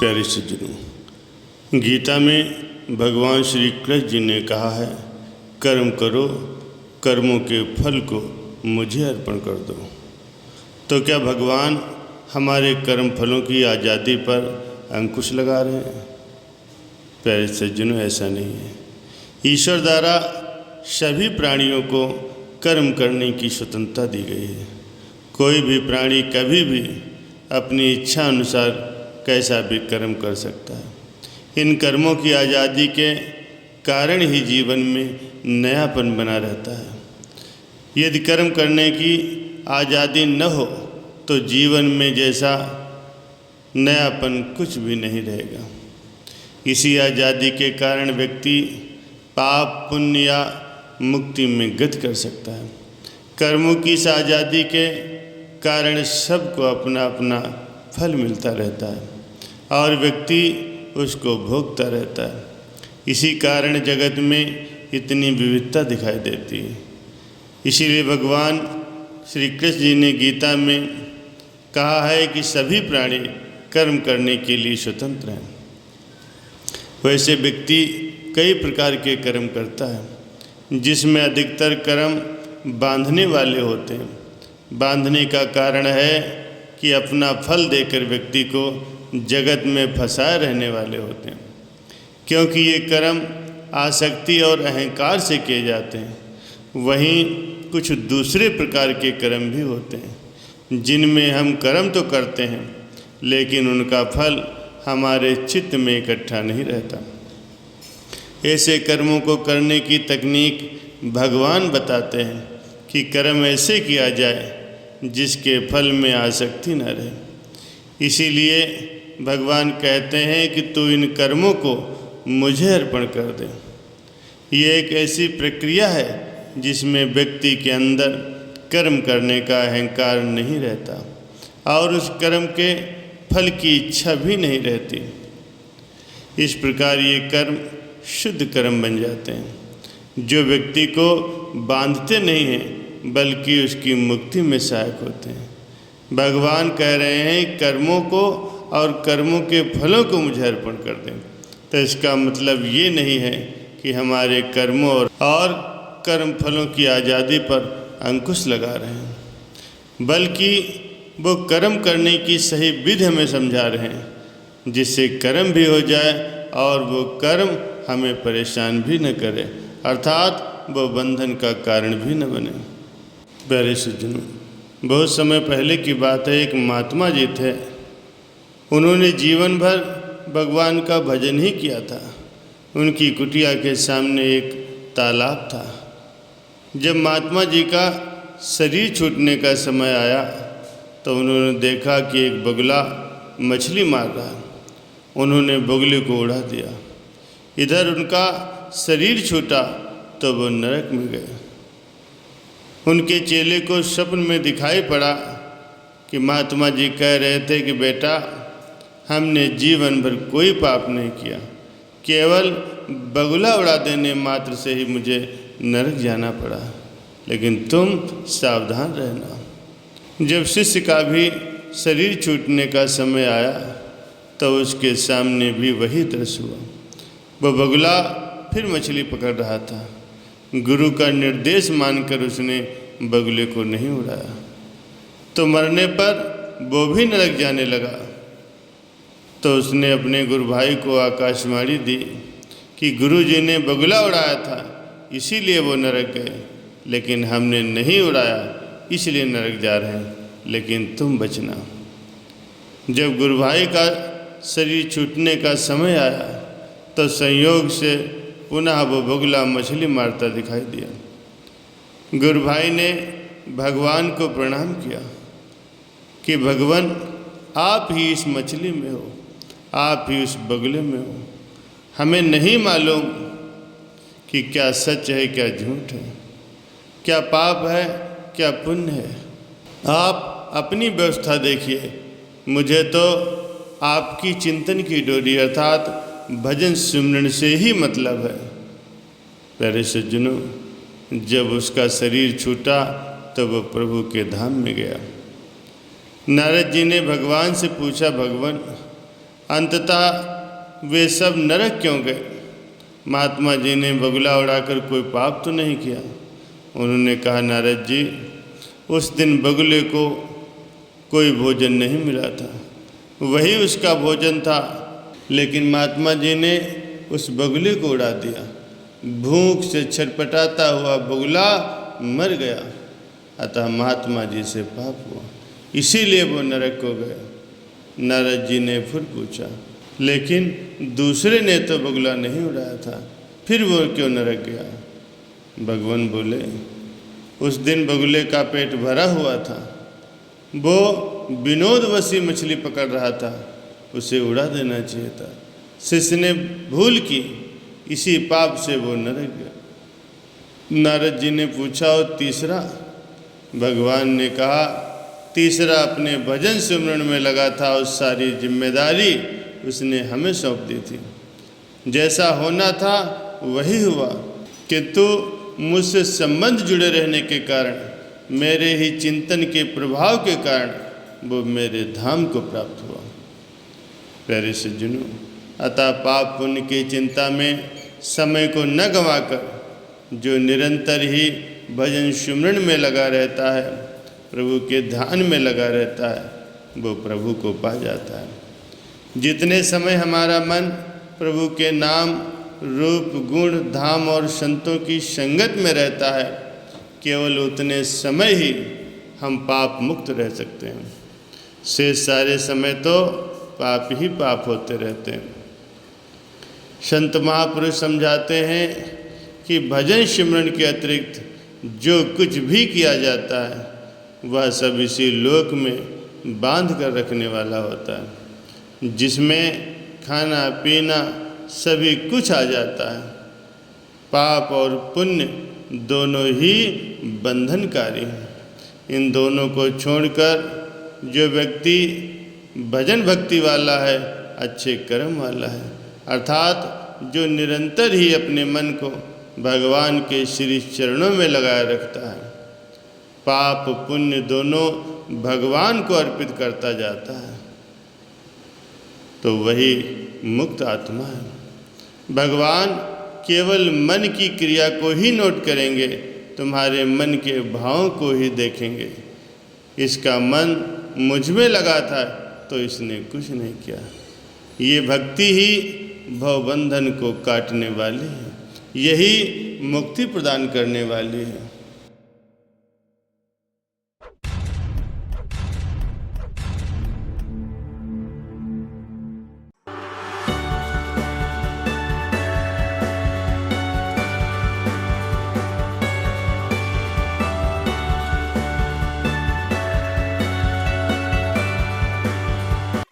प्यारे सज्जनों, गीता में भगवान श्री कृष्ण जी ने कहा है, कर्म करो, कर्मों के फल को मुझे अर्पण कर दो। तो क्या भगवान हमारे कर्म फलों की आज़ादी पर अंकुश लगा रहे हैं? प्यारे सज्जनों, ऐसा नहीं है। ईश्वर द्वारा सभी प्राणियों को कर्म करने की स्वतंत्रता दी गई है। कोई भी प्राणी कभी भी अपनी इच्छा अनुसार कैसा भी कर्म कर सकता है। इन कर्मों की आज़ादी के कारण ही जीवन में नयापन बना रहता है। यदि कर्म करने की आज़ादी न हो तो जीवन में जैसा नयापन कुछ भी नहीं रहेगा। इसी आज़ादी के कारण व्यक्ति पाप पुण्य या मुक्ति में गति कर सकता है। कर्मों की इस आज़ादी के कारण सबको अपना अपना फल मिलता रहता है और व्यक्ति उसको भोगता रहता है। इसी कारण जगत में इतनी विविधता दिखाई देती है। इसीलिए भगवान श्री कृष्ण जी ने गीता में कहा है कि सभी प्राणी कर्म करने के लिए स्वतंत्र हैं। वैसे व्यक्ति कई प्रकार के कर्म करता है, जिसमें अधिकतर कर्म बांधने वाले होते हैं। बांधने का कारण है कि अपना फल देकर व्यक्ति को जगत में फंसाए रहने वाले होते हैं, क्योंकि ये कर्म आसक्ति और अहंकार से किए जाते हैं। वहीं कुछ दूसरे प्रकार के कर्म भी होते हैं, जिनमें हम कर्म तो करते हैं लेकिन उनका फल हमारे चित्त में इकट्ठा नहीं रहता। ऐसे कर्मों को करने की तकनीक भगवान बताते हैं कि कर्म ऐसे किया जाए जिसके फल में आसक्ति न रहे। इसीलिए भगवान कहते हैं कि तू इन कर्मों को मुझे अर्पण कर दे। ये एक ऐसी प्रक्रिया है जिसमें व्यक्ति के अंदर कर्म करने का अहंकार नहीं रहता और उस कर्म के फल की इच्छा भी नहीं रहती। इस प्रकार ये कर्म शुद्ध कर्म बन जाते हैं, जो व्यक्ति को बांधते नहीं हैं बल्कि उसकी मुक्ति में सहायक होते हैं। भगवान कह रहे हैं कर्मों को और कर्मों के फलों को मुझे अर्पण कर दें। तो इसका मतलब ये नहीं है कि हमारे कर्मों और कर्म फलों की आज़ादी पर अंकुश लगा रहे हैं, बल्कि वो कर्म करने की सही विधि हमें समझा रहे हैं, जिससे कर्म भी हो जाए और वो कर्म हमें परेशान भी न करे, अर्थात वो बंधन का कारण भी न बने। प्यारे सज्जनों, बहुत समय पहले की बात है, एक महात्मा जी थे। उन्होंने जीवन भर भगवान का भजन ही किया था। उनकी कुटिया के सामने एक तालाब था। जब महात्मा जी का शरीर छूटने का समय आया तो उन्होंने देखा कि एक बगुला मछली मार रहा है। उन्होंने बगुले को उड़ा दिया। इधर उनका शरीर छूटा तो वो नरक में गए। उनके चेले को स्वप्न में दिखाई पड़ा कि महात्मा जी कह रहे थे कि बेटा, हमने जीवन भर कोई पाप नहीं किया, केवल बगुला उड़ा देने मात्र से ही मुझे नरक जाना पड़ा, लेकिन तुम सावधान रहना। जब शिष्य का भी शरीर छूटने का समय आया तो उसके सामने भी वही दृश्य हुआ। वह बगुला फिर मछली पकड़ रहा था। गुरु का निर्देश मानकर उसने बगुले को नहीं उड़ाया, तो मरने पर वो भी नरक जाने लगा। तो उसने अपने गुरु भाई को आकाशवाणी दी कि गुरु जी ने बगुला उड़ाया था इसीलिए वो नरक गए, लेकिन हमने नहीं उड़ाया इसलिए नरक जा रहे हैं, लेकिन तुम बचना। जब गुरु भाई का शरीर छूटने का समय आया तो संयोग से पुनः वो बगुला मछली मारता दिखाई दिया। गुरु भाई ने भगवान को प्रणाम किया कि भगवान, आप ही इस मछली में हो, आप ही उस बगुले में हो। हमें नहीं मालूम कि क्या सच है क्या झूठ है, क्या पाप है क्या पुण्य है। आप अपनी व्यवस्था देखिए, मुझे तो आपकी चिंतन की डोरी अर्थात भजन सुमरण से ही मतलब है। प्यारे सज्जनों, जब उसका शरीर छूटा तो वह प्रभु के धाम में गया। नारद जी ने भगवान से पूछा, भगवान अंततः वे सब नरक क्यों गए? महात्मा जी ने बगुला उड़ाकर कोई पाप तो नहीं किया। उन्होंने कहा, नारद जी, उस दिन बगुले को कोई भोजन नहीं मिला था, वही उसका भोजन था, लेकिन महात्मा जी ने उस बगुले को उड़ा दिया। भूख से छटपटाता हुआ बगुला मर गया, अतः महात्मा जी से पाप हुआ, इसीलिए वो नरक को गए। नारद जी ने फिर पूछा, लेकिन दूसरे ने तो बगुला नहीं उड़ाया था, फिर वो क्यों नरक गया? भगवान बोले, उस दिन बगुले का पेट भरा हुआ था, वो विनोदवशी मछली पकड़ रहा था, उसे उड़ा देना चाहिए था। शिष्य ने भूल की, इसी पाप से वो नरक गया। नारद जी ने पूछा, और तीसरा? भगवान ने कहा, तीसरा अपने भजन सिमरन में लगा था, और सारी जिम्मेदारी उसने हमें सौंप दी थी। जैसा होना था वही हुआ, किंतु मुझसे संबंध जुड़े रहने के कारण, मेरे ही चिंतन के प्रभाव के कारण वो मेरे धाम को प्राप्त हुआ। प्यारे सज्जनों, अतः पाप पुण्य की चिंता में समय को न गंवाकर जो निरंतर ही भजन सिमरन में लगा रहता है, प्रभु के ध्यान में लगा रहता है, वो प्रभु को पा जाता है। जितने समय हमारा मन प्रभु के नाम, रूप, गुण, धाम और संतों की संगत में रहता है, केवल उतने समय ही हम पाप मुक्त रह सकते हैं। शेष सारे समय तो पाप ही पाप होते रहते हैं। संत महापुरुष समझाते हैं कि भजन सिमरन के अतिरिक्त जो कुछ भी किया जाता है, वह सब इसी लोक में बांध कर रखने वाला होता है, जिसमें खाना पीना सभी कुछ आ जाता है। पाप और पुण्य दोनों ही बंधनकारी हैं। इन दोनों को छोड़कर जो व्यक्ति भजन भक्ति वाला है, अच्छे कर्म वाला है, अर्थात जो निरंतर ही अपने मन को भगवान के श्री चरणों में लगाए रखता है, पाप पुण्य दोनों भगवान को अर्पित करता जाता है, तो वही मुक्त आत्मा है। भगवान केवल मन की क्रिया को ही नोट करेंगे, तुम्हारे मन के भावों को ही देखेंगे। इसका मन मुझ में लगा था तो इसने कुछ नहीं किया। ये भक्ति ही भवबंधन को काटने वाली है, यही मुक्ति प्रदान करने वाली है।